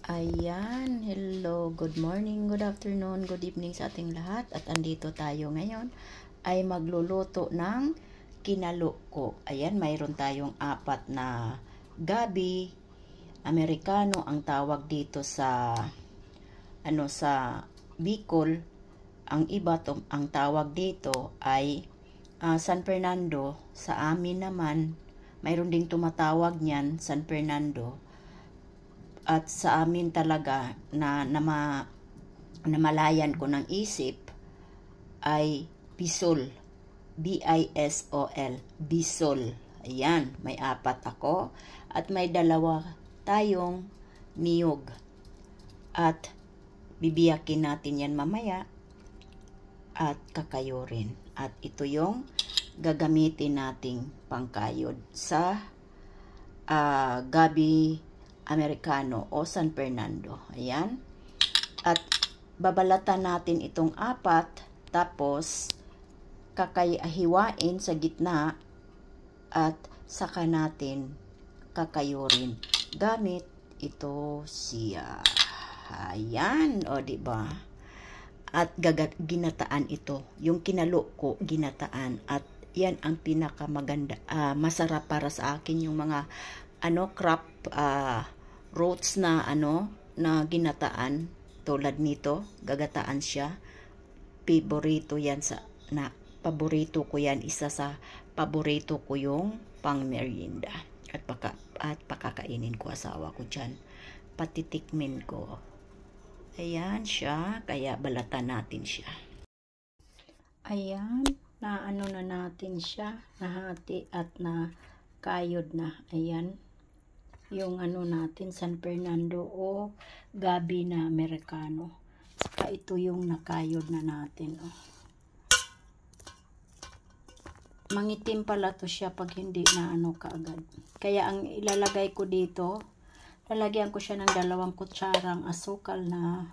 Ayan, hello, good morning, good afternoon, good evening sa ating lahat. At andito tayo ngayon ay magluluto ng kinaluko. Ayan, mayroon tayong 4 na gabi, Amerikano ang tawag dito sa sa Bicol. Ang iba ang tawag dito ay San Fernando. Sa amin naman, mayroon ding tumatawag niyan San Fernando. At sa amin talaga na namalayan ko ng isip ay Bisol. B-I-S-O-L. Bisol. Ayan, may 4 ako. At may 2 tayong niyog. At bibiyakin natin yan mamaya. At kakayurin. At ito yung gagamitin nating pangkayod sa gabi Amerikano o San Fernando. Ayan. At babalatan natin itong 4, tapos kakahiwain sa gitna at saka natin kakayurin gamit ito siya. Ayan, o diba? At ginataan ito. Yung kinaluko, ginataan. At yan ang pinakamaganda, masarap para sa akin, yung mga crop roots na na ginataan tulad nito, gagataan siya. Paborito yan paborito ko yan, isa sa paborito ko yung pang merienda. At pakakainin ko asawa ko dyan. Patitikmin ko. Ayan siya, kaya balatan natin siya. Ayan, na na natin siya, nahati at na kayod na. Ayan. Yung natin, San Fernando o gabi na Amerikano. Saka ito yung nakayod na natin. Mangitim pala to siya pag hindi na kaagad. Kaya ang ilalagay ko dito, lalagyan ko siya ng 2 kutsarang asukal na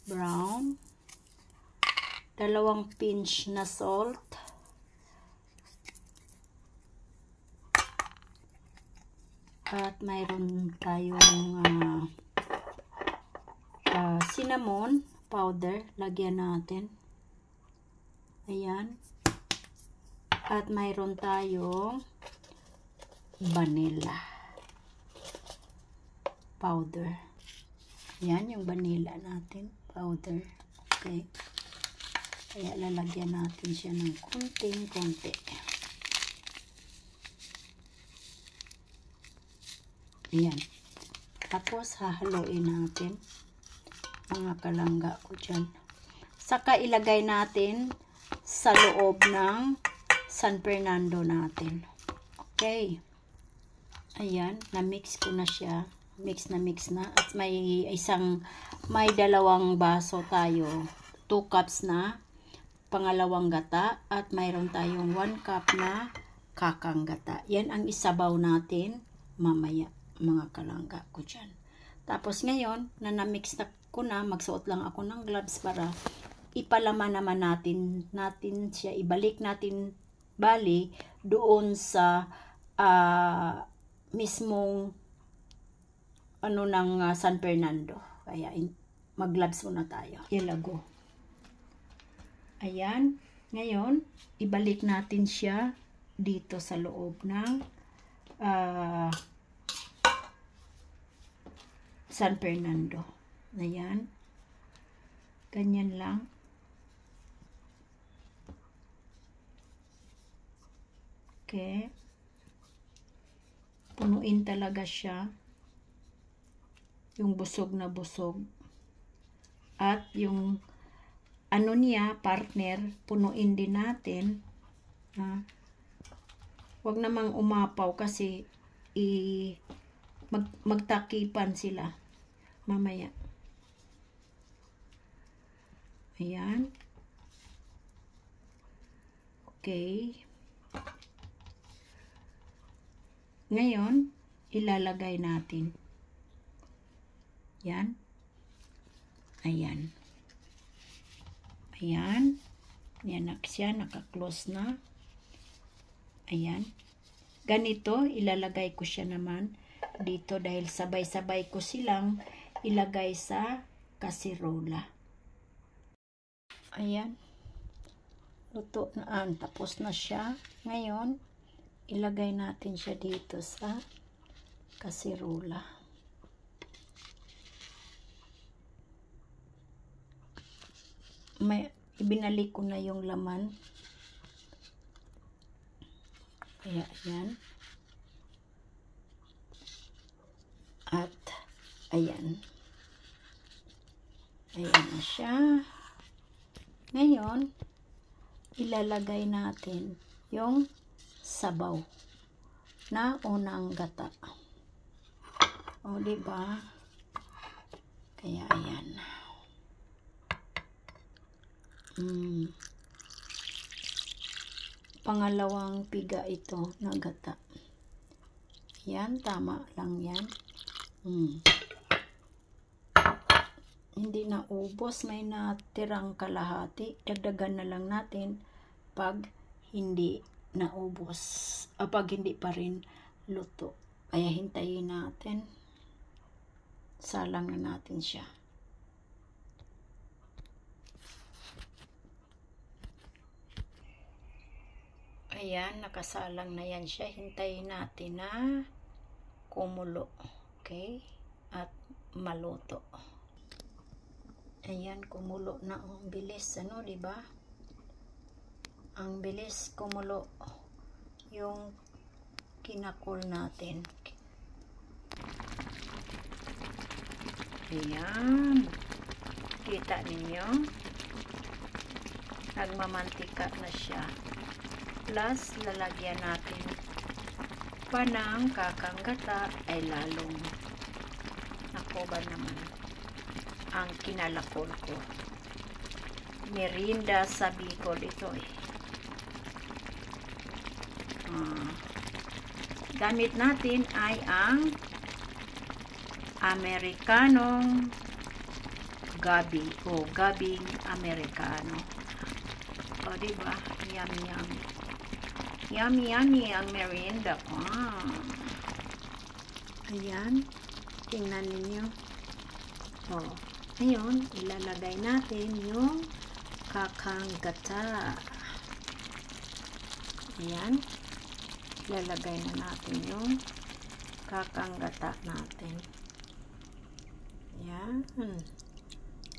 brown, 2 pinch na salt, at mayroon tayong cinnamon powder, lagyan natin. Ayan. At mayroon tayong vanilla powder. Ayan, yung vanilla natin, powder. Okay. Kaya lalagyan natin siya ng konting-konti. Ayan. Tapos, hahaluin natin mga kalangga ko dyan. Saka ilagay natin sa loob ng San Fernando natin. Okay. Ayan. Na-mix ko na siya. Mix na. At may 2 baso tayo. 2 cups na pangalawang gata. At mayroon tayong 1 cup na kakang gata. Yan ang isabaw natin mamaya, mga kalangga ko dyan. Tapos ngayon, na-mix na ko na, magsuot lang ako ng gloves para ipalaman naman natin siya, ibalik natin bali doon sa mismong ng San Fernando. Kaya mag-gloves muna tayo. Ilago. Ayan. Ngayon, ibalik natin siya dito sa loob ng San Fernando. Ayan. Ganyan lang. Okay. Punuin talaga siya. Yung busog na busog. At yung niya, partner, punuin din natin. Huwag namang umapaw kasi magtakipan sila mamaya. Ayan. Okay. Ngayon, ilalagay natin. Yan. Ayan. Ayan. Yan na siya. Naka-close na. Ayan. Ganito, ilalagay ko siya naman dito dahil sabay-sabay ko silang ilagay sa kasirola. Ayan. Luto na. Tapos na siya. Ngayon, ilagay natin siya dito sa kasirola. Ibinalik ko na yung laman. Kaya, ayan. At, ayan. Ayan na siya. Ngayon, ilalagay natin yung sabaw na unang gata. O, diba? Kaya, ayan. Pangalawang piga ito na gata. Yan, tama lang yan. Hindi na ubos, may natirang kalahati. Dagdagan na lang natin pag hindi naubos. Pag hindi pa rin luto. Kaya hintayin natin. Salang na natin siya. Ayan, nakasalang na yan siya. Hintayin natin na kumulo. Okay? At maluto. Ayan, kumulo na. Ang bilis, ano, diba? Ang bilis kumulo yung kinakul natin. Ayan. Kita ninyo? Nagmamantika na siya. Plus, lalagyan natin pa ng kakanggata ay lalong nakuba naman ang kinalakol ko. Merienda sa Bicol ito eh. Gamit natin ay ang Amerikanong gabi o gabing Amerikano. O, diba? Yummy, yummy. Yummy, yummy ang merienda. Ayan. Tingnan ninyo. O, ngayon, ilalagay natin yung kakanggata. Ayan. Ilalagay na natin yung kakanggata natin. Ayan.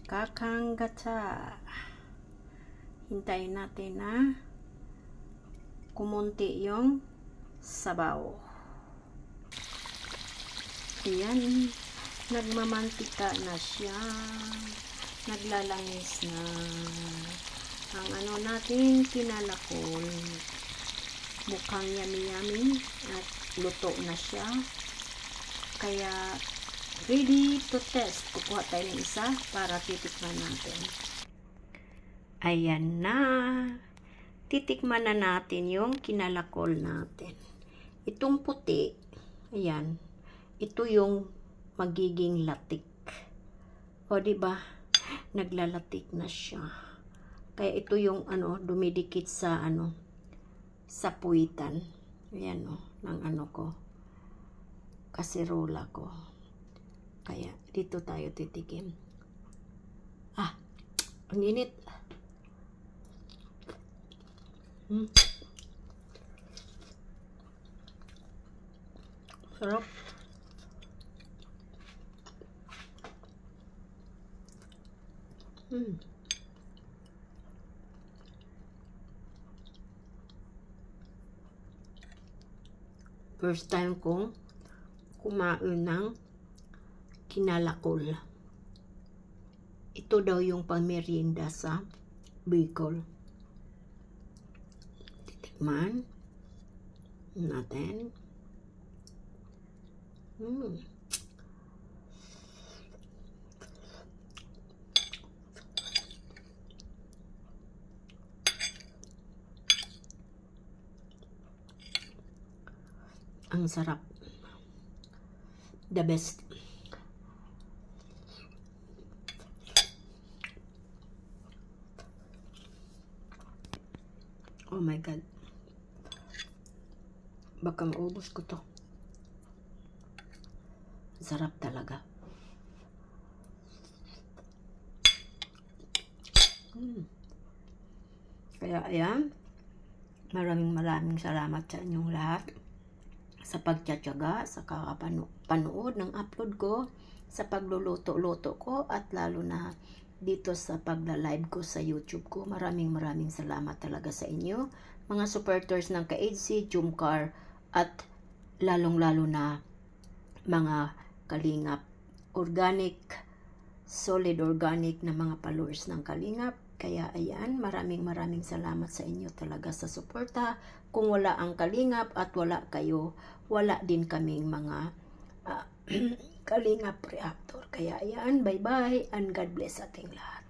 Kakanggata. Hintayin natin na kumunti yung sabaw. Ayan. Nagmamantika na siya. Naglalangis na. Ang ano natin, kinalakol. Mukhang yummy-yummy. At luto na siya. Kaya, ready to test. Kukuha tayo ng isa para titikman natin. Ayan na. Titikman na natin yung kinalakol natin. Itong puti, ayan, ito yung magiging latik. O, diba? Naglalatik na siya. Kaya ito yung, ano, dumidikit sa, ano, sa puwitan. Ayan, o, ng ano ko. Kasirola ko. Kaya, dito tayo titikim. Ang init. Sarap. First time kong kumain ng kinalakol. Ito daw yung pamerienda sa Bicol. Titikman natin. Ang sarap. The best. Oh my God. Baka maubos ko to. Sarap talaga. Kaya ayan, maraming salamat sa inyong lahat sa pagtsatsaga, sa kakapanood ng upload ko, sa pagluluto-luto ko, at lalo na dito sa pagla-live ko sa YouTube ko. Maraming salamat talaga sa inyo, mga supporters ng Ka-ADC, Jumcar, at lalong-lalo na mga Kalingap organic, solid organic na mga followers ng Kalingap. Kaya ayan, maraming salamat sa inyo talaga sa suporta. Kung wala ang Kalingap at wala kayo, wala din kaming mga Kalingap Reactor. Kaya ayan, bye-bye and God bless ating lahat.